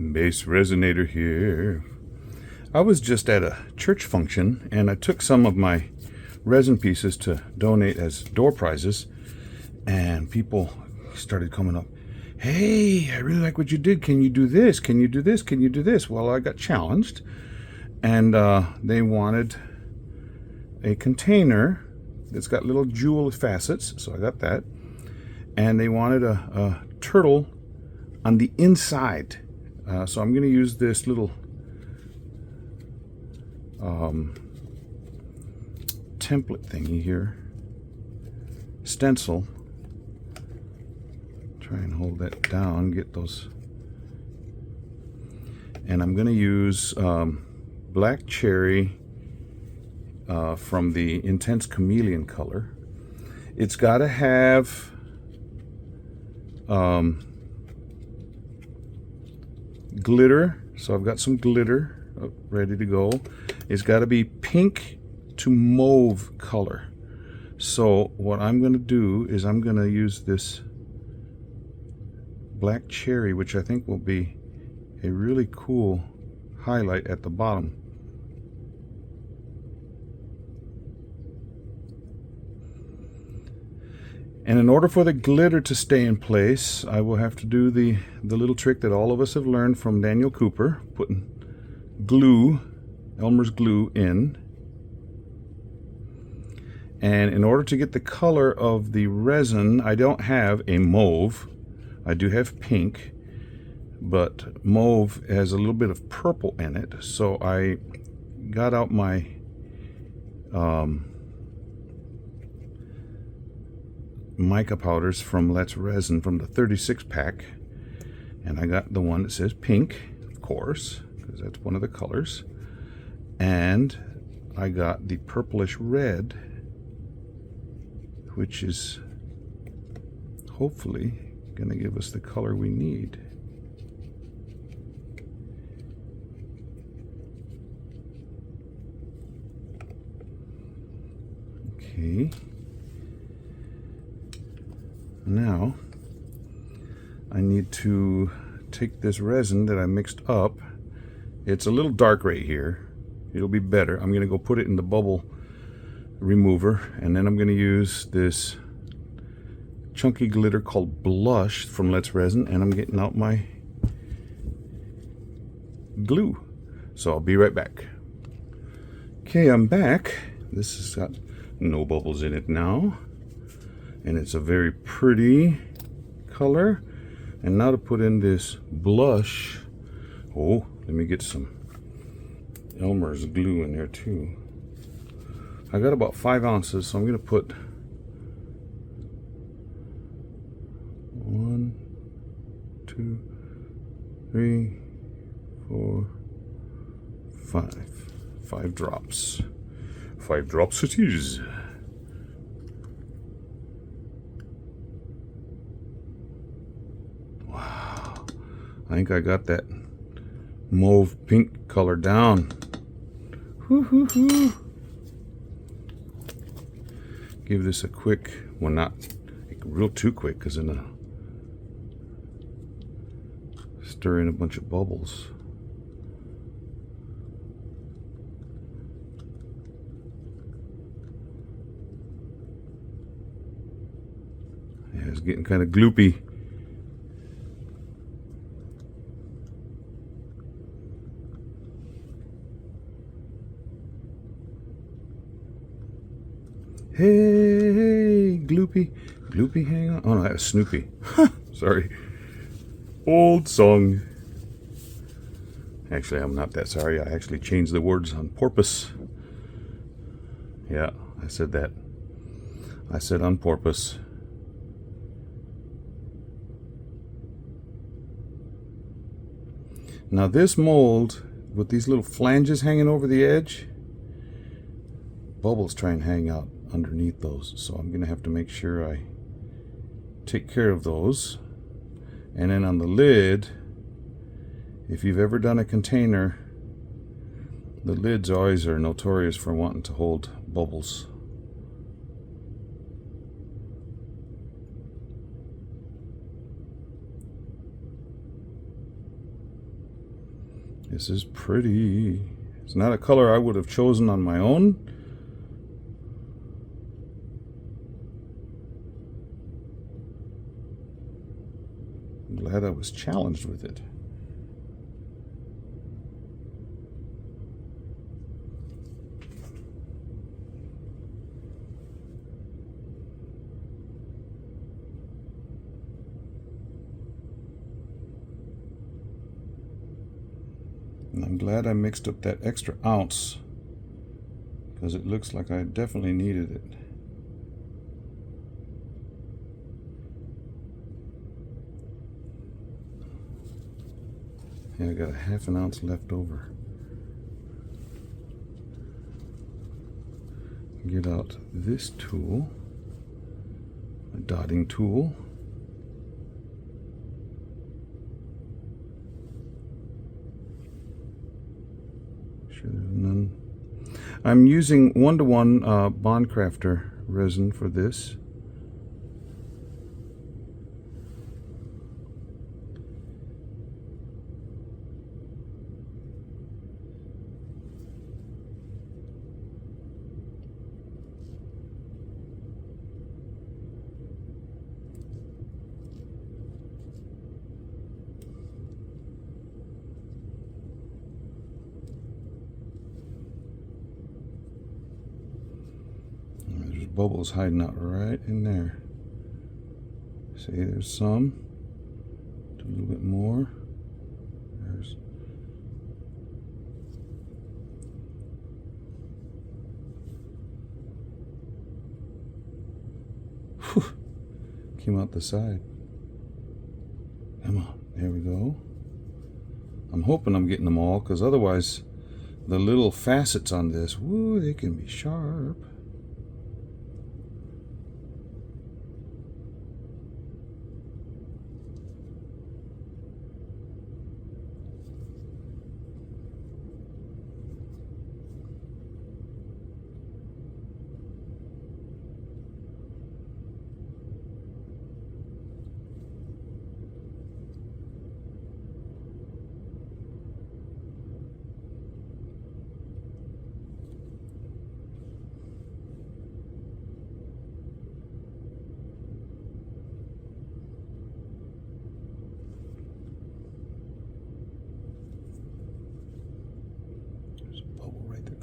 BassResinator here. I was just at a church function and I took some of my resin pieces to donate as door prizes, and people started coming up. Hey, I really like what you did. Can you do this? Can you do this? Can you do this? Well, I got challenged, and they wanted a container that's got little jewel facets, so I got that. And they wanted a turtle on the inside. So I'm going to use this little template thingy here, stencil. Try and hold that down, get those. And I'm going to use black cherry from the Intense Chameleon color. It's got to have glitter, so I've got some glitter ready to go. It's got to be pink to mauve color. So what I'm going to do is I'm going to use this black cherry, which I think will be a really cool highlight at the bottom. And in order for the glitter to stay in place, I will have to do the little trick that all of us have learned from Daniel Cooper, putting glue, Elmer's glue, in. And in order to get the color of the resin, I don't have a mauve. I do have pink, but mauve has a little bit of purple in it. So I got out my mica powders from Let's Resin from the 36 pack, and I got the one that says pink, of course, because that's one of the colors, and I got the purplish red, which is hopefully going to give us the color we need. Okay. Now I need to take this resin that I mixed up. It's a little dark right here. It'll be better. I'm going to go put it in the bubble remover, and then I'm going to use this chunky glitter called Blush from Let's Resin, and I'm getting out my glue. So I'll be right back. Okay, I'm back. This has got no bubbles in it now, and it's a very pretty color. And now to put in this blush, oh, let me get some Elmer's glue in there too. I got about 5 ounces, so I'm going to put 1, 2, 3, 4, 5. 5 drops. 5 drops it is. Wow. I think I got that mauve pink color down. Hoo hoo hoo. Give this a quick, well, not real too quick, because then stir in a bunch of bubbles. Yeah, it's getting kind of gloopy. Hey, Gloopy. Gloopy, hang on. Oh, no, that was Snoopy. Sorry. Old song. Actually, I'm not that sorry. I actually changed the words on purpose. Yeah, I said that. I said on purpose. Now this mold, with these little flanges hanging over the edge, bubbles try and hang out underneath those, so I'm going to have to make sure I take care of those. And then on the lid, if you've ever done a container, the lids always are notorious for wanting to hold bubbles. This is pretty. It's not a color I would have chosen on my own. I'm glad I was challenged with it. And I'm glad I mixed up that extra ounce, because it looks like I definitely needed it. Yeah, I got a ½ ounce left over. Get out this tool, a dotting tool. Sure there's none. I'm using 1:1 Bondcrafter resin for this. There's bubbles hiding out right in there. See, there's some. Do a little bit more. There's. Whew. Came out the side. Come on, there we go. I'm hoping I'm getting them all, because otherwise the little facets on this, woo, they can be sharp.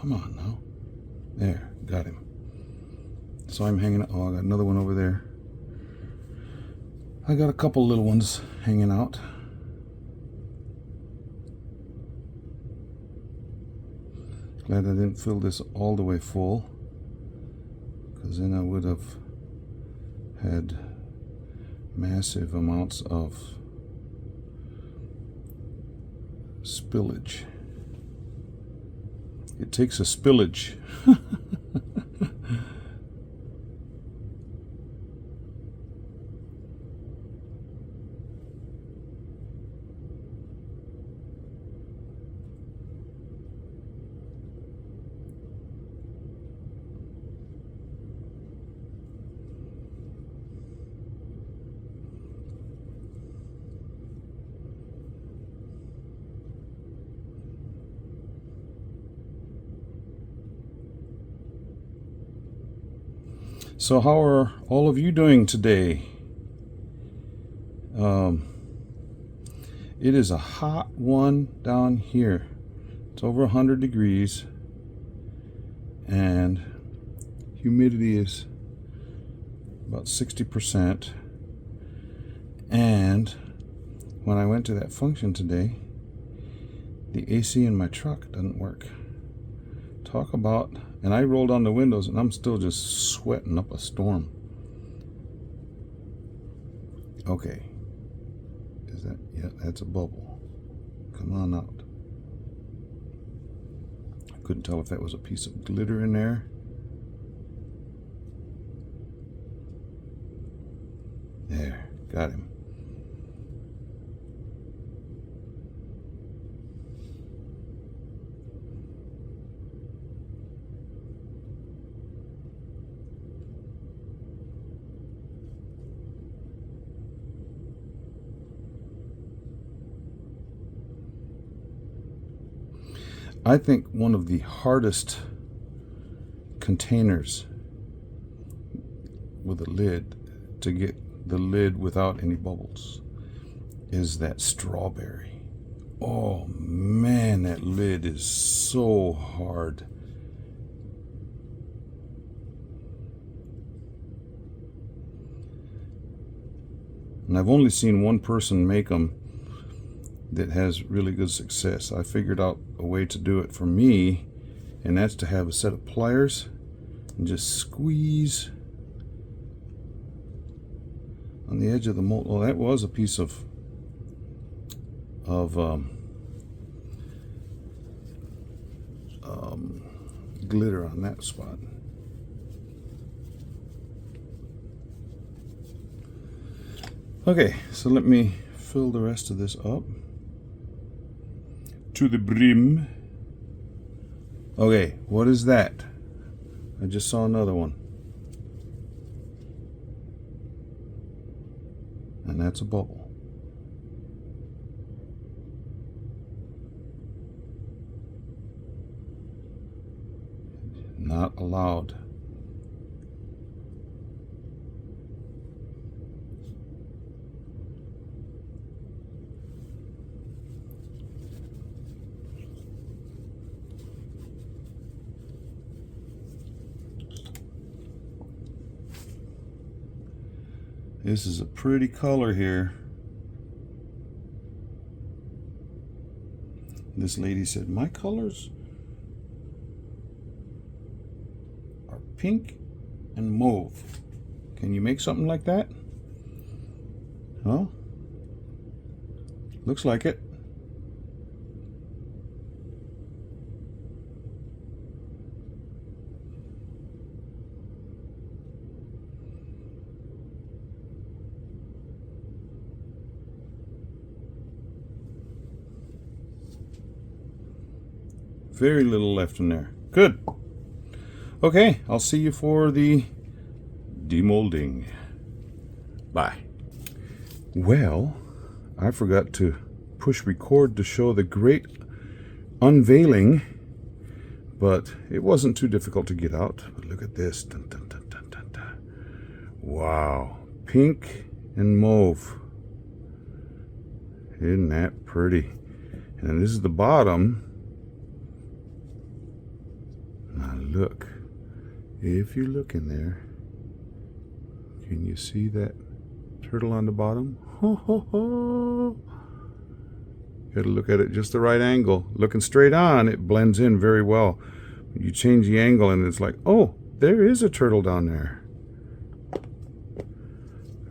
Come on now. There, got him. So I'm hanging out. Oh, I got another one over there. I got a couple little ones hanging out. Glad I didn't fill this all the way full, because then I would have had massive amounts of spillage. It takes a spillage. So how are all of you doing today? It is a hot one down here. It's over 100 degrees and humidity is about 60%. And when I went to that function today, the AC in my truck doesn't work. Talk about, and I rolled down the windows and I'm still just sweating up a storm. Okay. Is that, yeah, that's a bubble. Come on out. I couldn't tell if that was a piece of glitter in there. There, got him. I think one of the hardest containers with a lid to get the lid without any bubbles is that strawberry. Oh man, that lid is so hard. And I've only seen one person make them that has really good success. I figured out a way to do it for me, and that's to have a set of pliers and just squeeze on the edge of the mold. Oh, that was a piece of glitter on that spot. Okay, so let me fill the rest of this up to the brim. Okay, what is that? I just saw another one. And that's a bubble. Not allowed. This is a pretty color here. This lady said, my colors are pink and mauve. Can you make something like that? Well, looks like it. Very little left in there. Good. Okay, I'll see you for the demolding. Bye. Well, I forgot to push record to show the great unveiling, but it wasn't too difficult to get out. But look at this. Dun, dun, dun, dun, dun, dun. Wow. Pink and mauve. Isn't that pretty? And this is the bottom. Now look, if you look in there, can you see that turtle on the bottom? Ho, ho, ho. Gotta look at it just the right angle. Looking straight on, it blends in very well. You change the angle and it's like, oh, there is a turtle down there.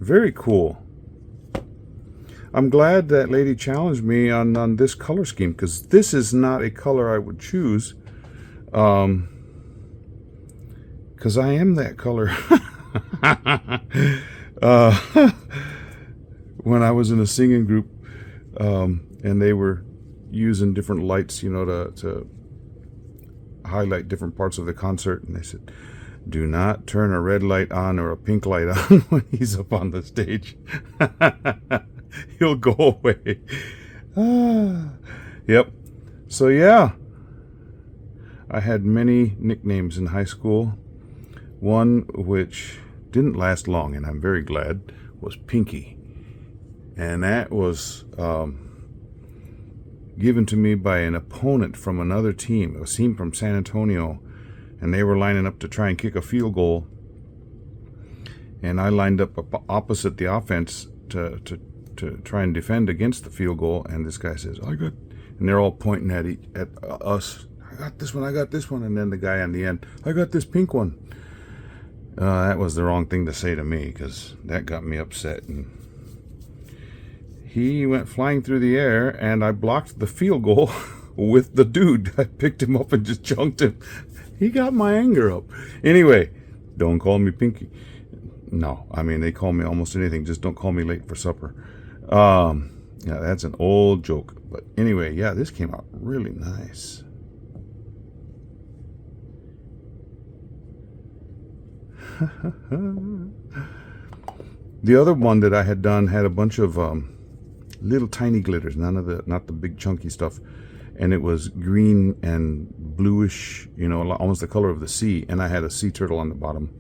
Very cool. I'm glad that lady challenged me on this color scheme, because this is not a color I would choose. Because I am that color. When I was in a singing group, and they were using different lights, you know, to highlight different parts of the concert, and they said, do not turn a red light on or a pink light on when he's up on the stage. He'll go away. Yep. So yeah, I had many nicknames in high school. One which didn't last long, and I'm very glad, was Pinky. And that was given to me by an opponent from another team, a team from San Antonio, and they were lining up to try and kick a field goal. And I lined up opposite the offense to try and defend against the field goal. And this guy says, and they're all pointing at us. I got this one. And then the guy on the end, I got this pink one. That was the wrong thing to say to me, because that got me upset. And he went flying through the air, and I blocked the field goal with the dude. I picked him up and just chunked him. He got my anger up. Anyway, don't call me Pinky. No, I mean, they call me almost anything. Just don't call me late for supper. Yeah, that's an old joke. But anyway, yeah, this came out really nice. The other one that I had done had a bunch of little tiny glitters, not the big chunky stuff, and it was green and bluish, you know, almost the color of the sea, and I had a sea turtle on the bottom.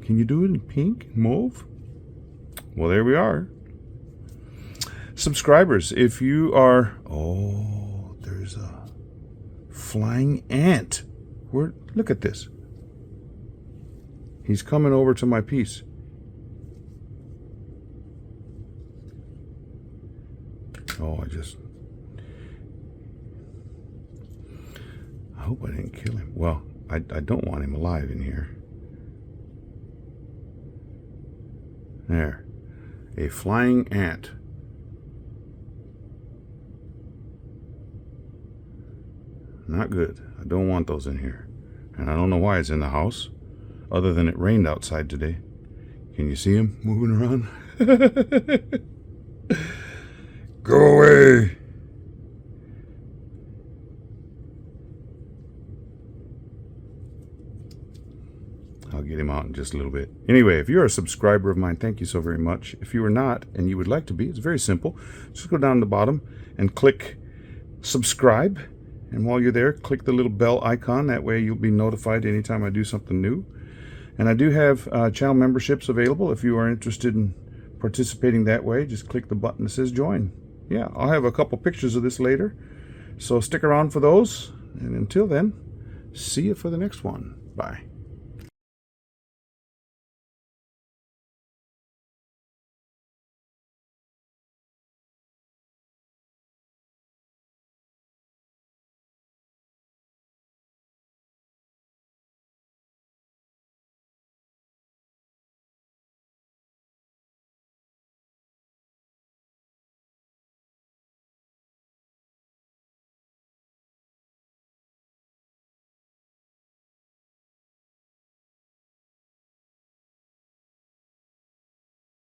Can you do it in pink, mauve? Well, there we are. Subscribers, if you are... Oh, there's a flying ant. Look at this. He's coming over to my piece. Oh, I hope I didn't kill him. Well, I don't want him alive in here. There. A flying ant. Not good. I don't want those in here. And I don't know why it's in the house, other than it rained outside today. Can you see him moving around? Go away! I'll get him out in just a little bit. Anyway, if you're a subscriber of mine, thank you so very much. If you are not, and you would like to be, it's very simple. Just go down to the bottom and click subscribe. And while you're there, click the little bell icon. That way you'll be notified anytime I do something new. And I do have channel memberships available. If you are interested in participating that way, just click the button that says join. Yeah, I'll have a couple pictures of this later. So stick around for those. And until then, see you for the next one. Bye.